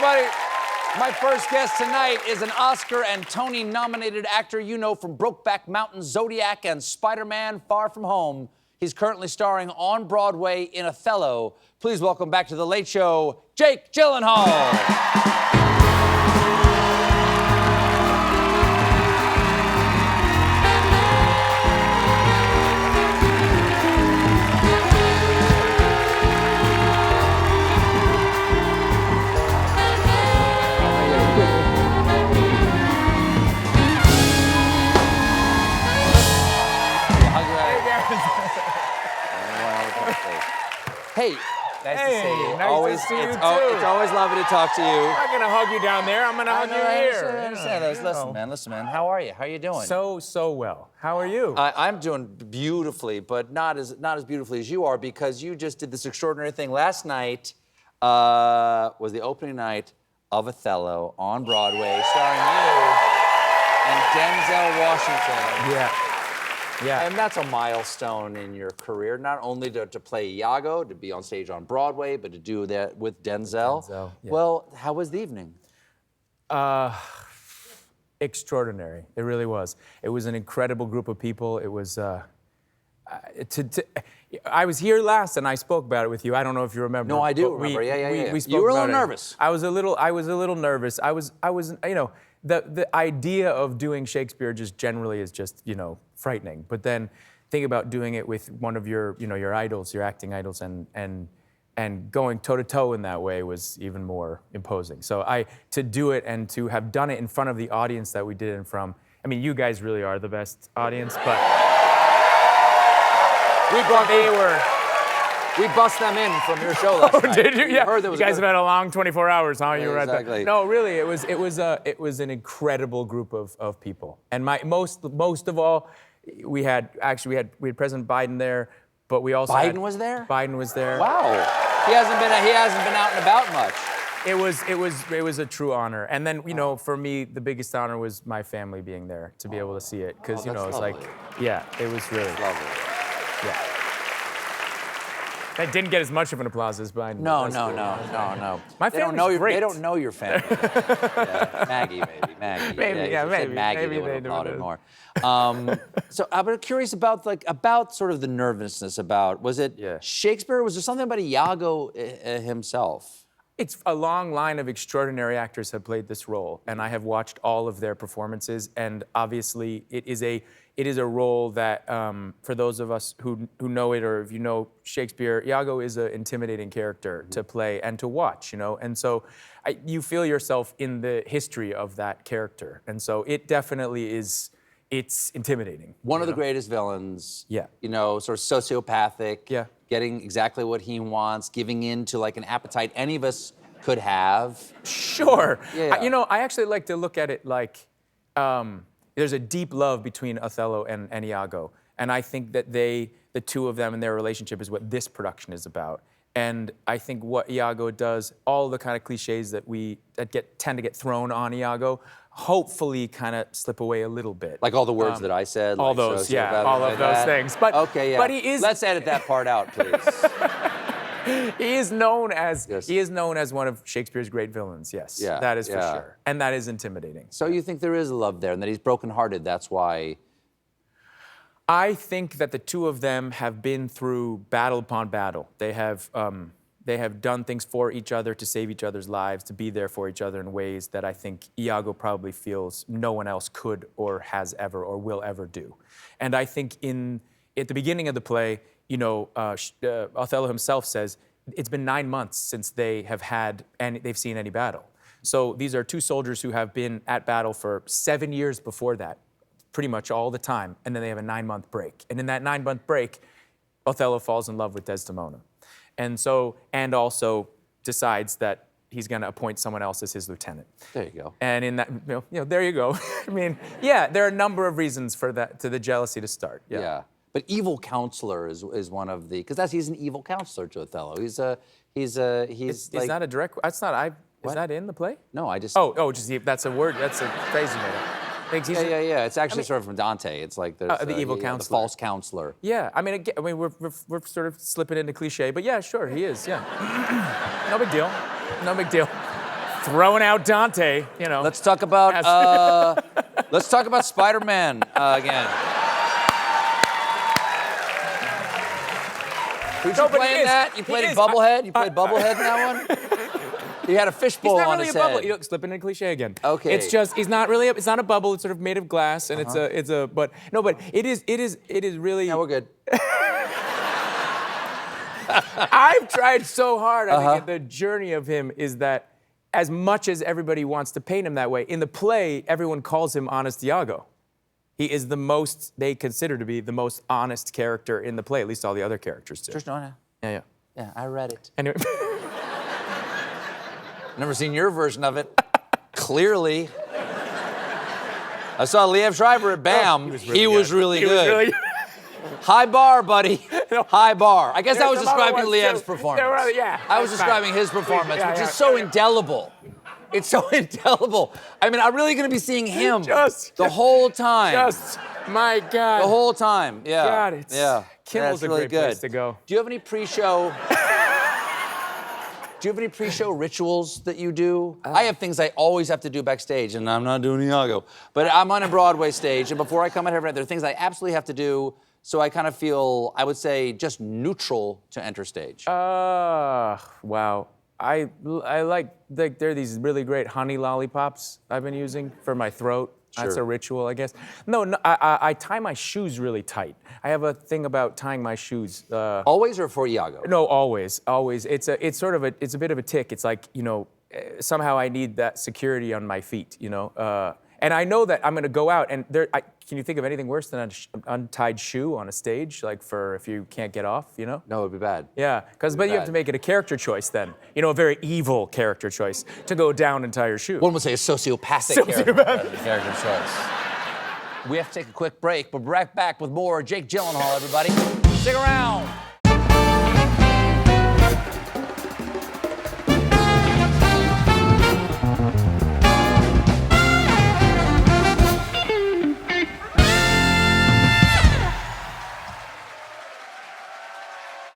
everybody. My first guest tonight is an Oscar and Tony-nominated actor you know from Brokeback Mountain, Zodiac, and Spider-Man: Far From Home. He's currently starring on Broadway in Othello. Please welcome back to The Late Show, Jake Gyllenhaal. Hey, nice to see you. Nice to see you too. It's always lovely to talk to you. I'm not gonna hug you down there. I'm gonna hug you here. I understand. Listen, man. How are you? How are you doing? So well. How are you? I'm doing beautifully, but not as beautifully as you are, because you just did this extraordinary thing. Last night was the opening night of Othello on Broadway, starring you and Denzel Washington. Yeah. And that's a milestone in your career, not only to play Iago, to be on stage on Broadway, but to do that with Denzel. Yeah. Well, how was the evening? Extraordinary. It really was. It was an incredible group of people. It was, I was here last and I spoke about it with you. I don't know if you remember. No, I do remember. We spoke you were a little about it. nervous. I was a little nervous. I was, you know, the idea of doing Shakespeare just generally is just, you know, frightening. But then think about doing it with one of your, you know, your idols, your acting idols, and going toe-to-toe in that way was even more imposing. So to do it and to have done it in front of the audience that we did it from, I mean, you guys really are the best audience, but we bust them in from your show last night. Did you? Yeah. Heard there was you guys have had a long 24 hours, huh? You were exactly. at the... No, really, it was an incredible group of people. And most of all, we had President Biden there, but we also Biden was there? Biden was there. Wow. He hasn't been out and about much. It was a true honor. And then, you know, for me, the biggest honor was my family being there to be able to see it, because you know, it's lovely. like, yeah, it was really Lovely. Yeah. That didn't get as much of an applause as Biden. No. My family's great. They don't know your family. Yeah, Maggie. Maybe, yeah, maybe. Maggie, Maybe they would they have do. applauded more. So I'm curious about sort of the nervousness about, was it Shakespeare? Was there something about Iago himself? It's a long line of extraordinary actors have played this role, and I have watched all of their performances, and obviously it is a role that, for those of us who know it, or if you know Shakespeare, Iago is an intimidating character to play and to watch, you know, and so you feel yourself in the history of that character, and so it definitely is, it's intimidating. One of the greatest villains, Yeah. You know, sort of sociopathic, Yeah. Getting exactly what he wants, giving in to like an appetite any of us could have. Sure. Yeah. You know, I actually like to look at it like, there's a deep love between Othello and Iago. And I think that the two of them and their relationship is what this production is about. And I think what Iago does, all the kind of cliches that tend to get thrown on Iago, hopefully kind of slip away a little bit. Like all the words that I said. All like those, yeah, all of like those that. things. But, okay, yeah. But he is... Let's edit that part out, please. He is known as one of Shakespeare's great villains, yes. Yeah, that is for sure. And that is intimidating. So you think there is love there and that he's brokenhearted, that's why... I think that the two of them have been through battle upon battle. They have done things for each other to save each other's lives, to be there for each other in ways that I think Iago probably feels no one else could or has ever or will ever do. And I think at the beginning of the play, you know, Othello himself says, it's been 9 months since they've seen any battle. So these are two soldiers who have been at battle for 7 years before that, pretty much all the time, and then they have a 9-month break. And in that 9-month break, Othello falls in love with Desdemona. And also decides that he's gonna appoint someone else as his lieutenant. There you go. And in that, you know, there you go. I mean, yeah, there are a number of reasons for that, to the jealousy to start. Yeah. But evil counselor is one of the, because he's an evil counselor to Othello. Is that a direct, that's not, is that in the play? No, I just. That's a word, that's a phrase you made up. Yeah. It's actually sort of from Dante. It's like the evil counselor. The false counselor. Yeah, I mean, we're sort of slipping into cliche, but yeah, sure, he is, yeah. No big deal. throwing out Dante, you know. Let's talk about Spider-Man again. Who'd you play in that? You played Bubblehead? You played Bubblehead in that one? He had a fishbowl on his head. He's not really a bubble. Look, slipping in cliche again. Okay. It's just, it's not a bubble. It's sort of made of glass, and but it is really. Yeah, we're good. I've tried so hard. I think the journey of him is that as much as everybody wants to paint him that way, in the play, everyone calls him Honest Iago. He is the most, they consider to be the most honest character in the play, at least all the other characters do. Yeah. Yeah, I read it. Anyway. Never seen your version of it. Clearly. I saw Liev Schreiber at BAM. He was really good. High bar, buddy. High bar. I guess I was describing Liev's performance. I was describing his performance, which is so indelible. It's so indelible. I mean, I'm really going to be seeing him the whole time. My God. The whole time, yeah. God, Kimmel's a really great place to go. Do you have any pre-show? Do you have any pre-show rituals that you do? I have things I always have to do backstage, and I'm not doing Iago. But I'm on a Broadway stage, and before I come out here, there are things I absolutely have to do, so I kind of feel, I would say, just neutral to enter stage. Wow. I like, there are these really great honey lollipops I've been using for my throat. Sure. That's a ritual, I guess. No, I tie my shoes really tight. I have a thing about tying my shoes. Always or for Iago? No, always. It's a bit of a tick. It's like, you know, somehow I need that security on my feet, you know. And I know that I'm going to go out, and can you think of anything worse than an untied shoe on a stage, like for if you can't get off, you know? No, it'd be bad. Yeah, but you have to make it a character choice then. You know, a very evil character choice to go down and tie your shoe. One would say a sociopathic character choice. We have to take a quick break, but we're right back with more Jake Gyllenhaal, everybody. Stick around.